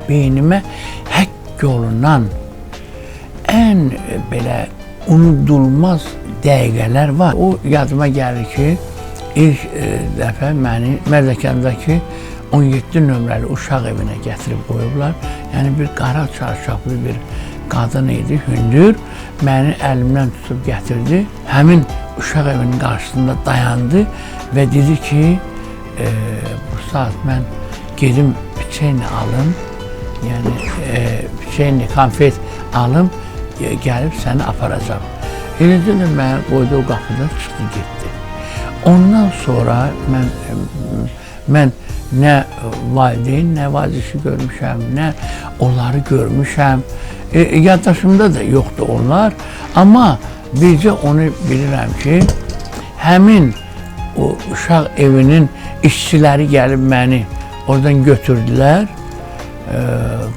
beynimə həkk olunan ən belə unudulmaz dəqiqələr var. O yadıma gəlir ki, ilk dəfə məni Mərdəkandakı 17 nömrəli uşaq evinə gətirib qoyublar. Yəni bir qara çarşaflı bir qadın idi, hündür. Məni əlimdən tutub gətirdi. Həmin uşaq evinin qarşısında dayandı və dedi ki, bu saat mən gedim piçeni alım, yəni piçeni, konfet alım, gəlib səni aparacam. Eləcə də məni qoydu o qapıdan çıxdı, getdi. Ondan sonra mən nə valideyn, nə vazişi görmüşəm, nə onları görmüşəm. Yaddaşımda da yoxdur onlar. Amma bircə onu bilirəm ki, həmin o uşaq evinin işçiləri gəlib məni oradan götürdülər,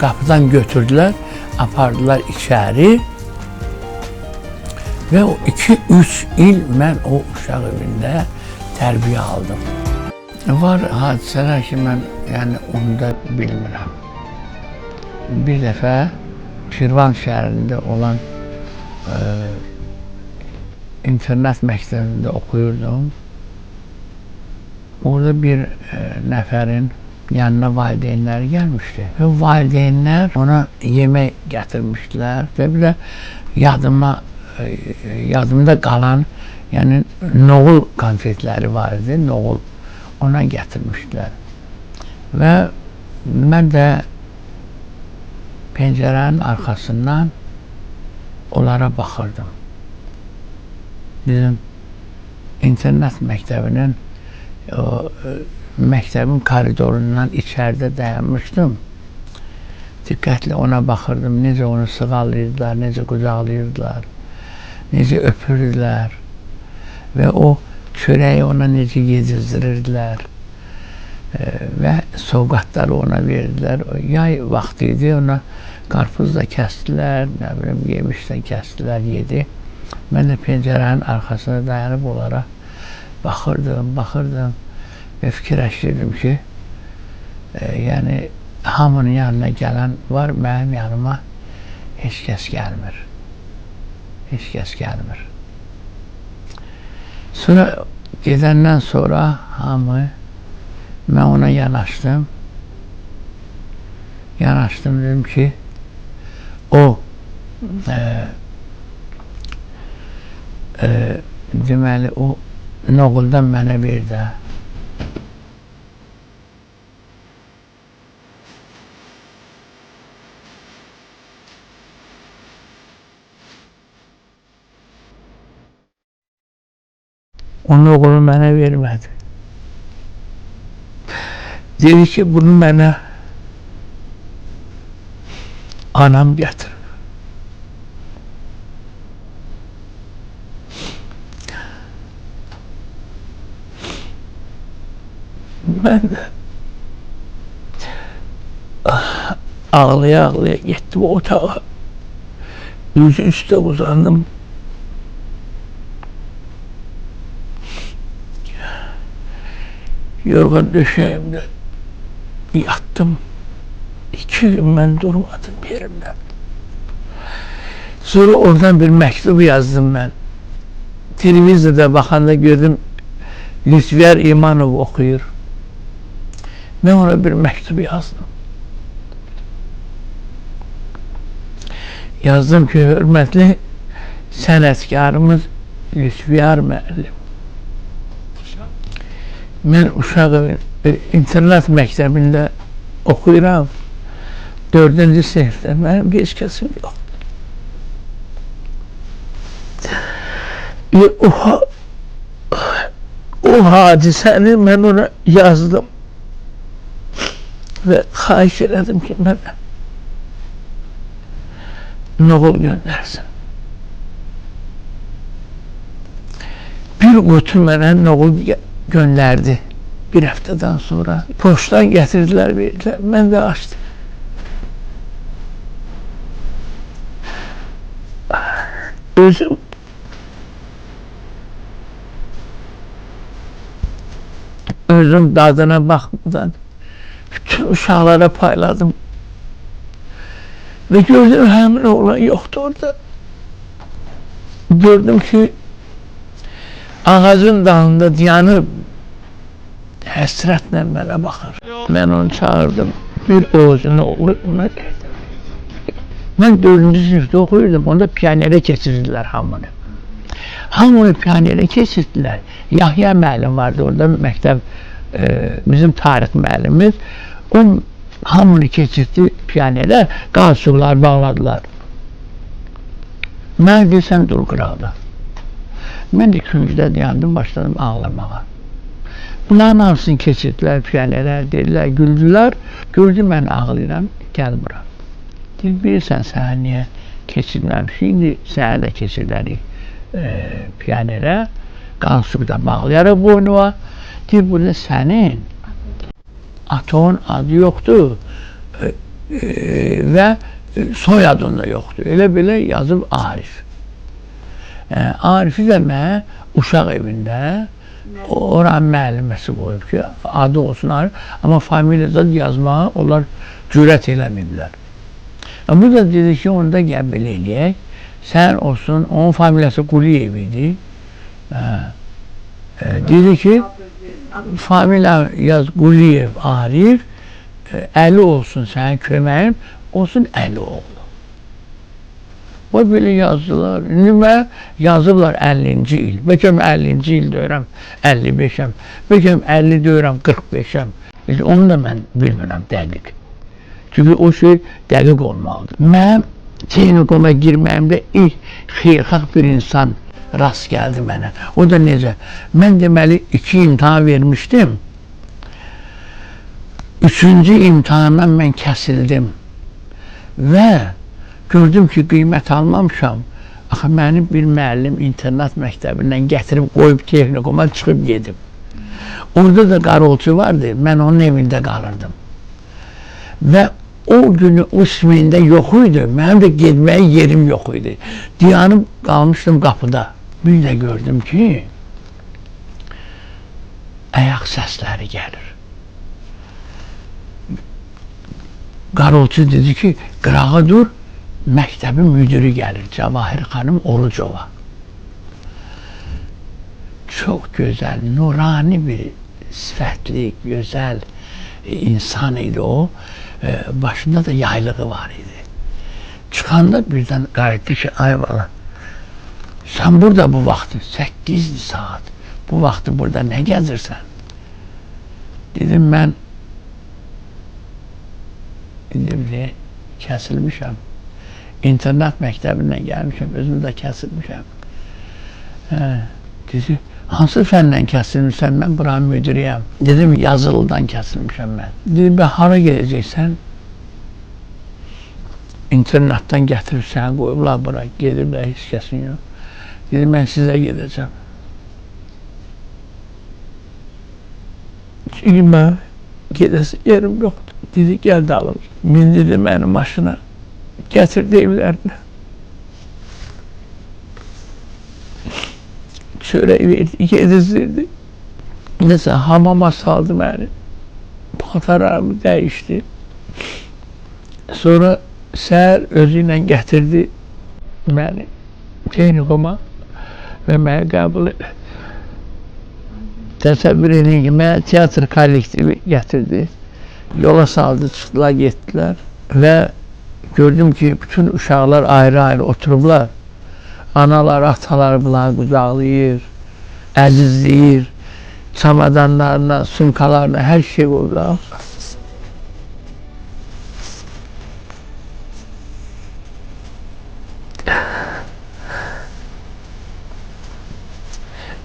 qapıdan götürdülər, apardılar içəri və o 2-3 il mən o uşaq evində tərbiyə aldım. Var hadisələr ki, mən onu da bilmirəm. Bir dəfə Şirvan şəhərində olan internat məktəbində oxuyurdum. Orada bir nəfərin yanına valideynləri gəlmişdi. Və valideynlər ona yemək gətirmişdilər və bir də yadımda qalan noğul konfetləri var idi, noğul. Ona gətirmişdilər. Və mən də pəncərənin arxasından onlara baxırdım. Bizim internat məktəbinin məktəbin koridorundan içəridə dayanmışdım. Diqqətlə ona baxırdım, necə onu sığallayırdılar, necə qucaqlayırdılar, necə öpürdülər və o çörəyi ona necə yedizdirirdilər və sovqatları ona verdilər. Yay vaxtı idi, ona qarpız da kəsdilər, nə bilim, yemiş də kəsdilər, yedi. Mən də pəncərənin arxasına dayanıb onlara baxırdım və fikirləşdirdim ki, yəni hamının yanına gələn var, mənim yanıma heç kəs gəlmir. Heç kəs gəlmir. Sonra gedəndən sonra mən ona yanaşdım. Dedim ki, o deməli o noğuldan mənə ver də. O noğulu mənə vermədi. Dedi ki, bunu mənə anam gətirib. Mən də ağlaya-ağlaya getdim otağa. Üzü üstə uzandım. Yorğan döşəyimdə yattım. 2 gün mən durmadım yerimdən. Sonra oradan bir məktub yazdım mən. Televizorda baxanda gördüm Lütfiyar İmanov oxuyur. Mən ona bir məktub yazdım. Yazdım ki, hörmətli sənətkarımız Lütfiyar müəllim. Mən uşaq internat məktəbində oxuyuram. 4-cü sinifdə mənim heç kəsim yox. O hadisəni mən ona yazdım və xahiş elədim ki, mənə noğul göndərsin. Bir qutu mənə noğul göndərdi. Bir həftədən sonra poçtdan gətirdilər, verdilər. Mən də açdım. Özüm dadına baxmadan bütün uşaqlara payladım. Ve gördüm həmin oğlan yoxdur orada. Gördüm ki ağacın dalında dayanıb həsrətlə mənə baxır. Mən onu çağırdım. Bir oğuzun oğlu ona gəldi. Mən 4-cü sinifdə oxuyurdum. Onda piyanerə keçirdilər hamını. Hamını piyanerə keçirdilər. Yahya müəllim vardı orada məktəb, bizim tarix müəllimimiz. O hamını keçirdi piyanerə, qalsıqlar bağladılar. Mən desəm dur qıraqda. Mən də küncdə dayandım, başladım ağlamağa. Bunların hamısını keçirdilər piyanerə, dedilər, güldülər. Gördü mən ağlayıram, gəl bura. Bilirsən sənə niyə keçirməmişik, indi sənə də keçirilərik piyanerə, qalsıq da bağlayarıq boynuna. Deyir, burada sənin atanın adı yoxdur və soyadın da yoxdur. Elə belə yazıb Arif. Arifi də mən uşaq evində oranın müəlliməsi qoyub ki, adı olsun Arif, amma familiyada yazmağa onlar cürət eləmədilər. Bu da dedi ki, onu da qəbul eləyək. Sən olsun, onun familiyası Quliyev idi. Dedi ki, familiya yaz Quliyev, Arif, Əli olsun sənin köməyim, olsun Əli oğlu. O belə yazdılar. İndi mən yazıblar 50-ci il. Bəlkə 50-ci il deyirəm 55-əm. Bəlkə 50 deyirəm 45-əm. Onu da mən bilmirəm dəqiq. Çünki o şey dəqiq olmalıdır. Mən Tehnikum'a girməyimdə ilk xeyirxah bir insan rast gəldi mənə. O da necə? Mən deməli 2 imtahan vermişdim. 3-cü imtahandan mən kəsildim. Və gördüm ki, qiymət almamışam. Axı, mənim bir müəllim internat məktəbindən gətirib qoyub Tehnikuma çıxıb gedim. Orada da qarolçu vardı, mən onun evində qalırdım. Və o günü o ismində yox idi, mənim də getməyə yerim yox idi. Dayanıb qalmışdım qapıda. Bir də gördüm ki, ayaq səsləri gəlir. Qarolçu dedi ki, qırağa dur, məktəbin müdürü gəlir, Cavahir xanım Orucova. Çox gözəl, nurani bir sifətli, gözəl insan idi o. Başında da yaylığı var idi. Çıxanda birdən qayıtdı ki, ay bala, sən burada bu vaxtı, 8 saat, bu vaxtı burada nə gəzirsən? Dedim, mən indi kəsilmişəm. İnternat məktəbindən gəlmişəm, özümü də kəsilmişəm. Dedi, hansı fəndən kəsilmişsən? Mən buranın müdürüyəm. Dedim, yazılıdan kəsilmişəm mən. Dedim, ben hara gedəcəksən? İnternatdan gətirib səni qoyublar bura, gediblər, heç kəsin yox. Dedim, mən sizə gedəcəm. Çünki mən gedəsi yerim yoxdur. Dedi, gəl də alın. Mindirdi məni maşına, gətirdi evlərinə. Çörək verdi, yedizdirdi. Nəsə, hamama saldı məni. Paltarlarımı dəyişdi. Sonra səhər özü ilə gətirdi məni Tehnikuma və məni qəbul etdi. Təsəvvür edin ki, mənə teatr kollektivi gətirdi. Yola saldı, çıxdılar, getdilər və gördüm ki, bütün uşaqlar ayrı-ayrı oturublar. Analar, atalar bunları qucaqlayır, əzizləyir, çamadanlarına, sumkalarına, hər şey qoyurlar.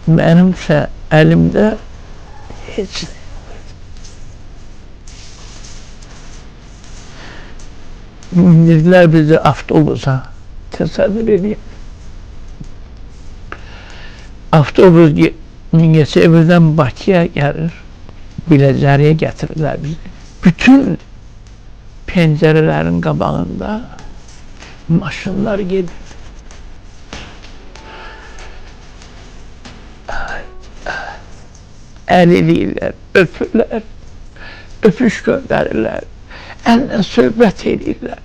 Mənimsə əlimdə heç nə. Mindirdilər bizi avtobusa, təsəvvür edeyim. Avtobus Mingəçevirdən Bakıya gəlir, Biləcəriyə gətirirlər bizi. Bütün pəncərələrin qabağında maşınlar gedir. Əl eləyirlər, öpürlər, öpüş göndərirlər, əllə söhbət eləyirlər.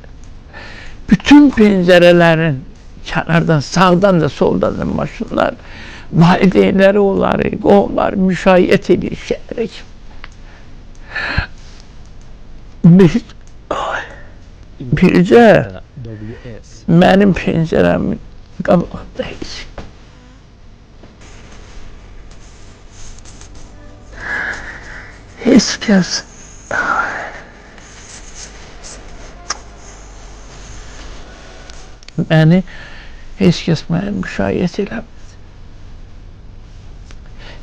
bütün pəncərələrin kənardan, sağdan da, soldan da maşınlar, valideynləri onları, onlar müşayiət edir şəhərə kimi. Bircə mənim pəncərəmin qabağında heç kəs məni müşayiət eləmədi.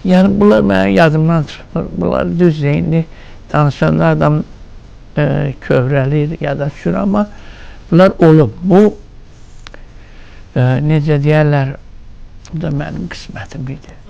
Yəni bunlar mənim yadımdan çıxmır. Bunlar düz indi danışanda adam kövrəlir, yada düşür, amma bunlar olub. Bu necə deyərlər, bu da mənim qismətim idi.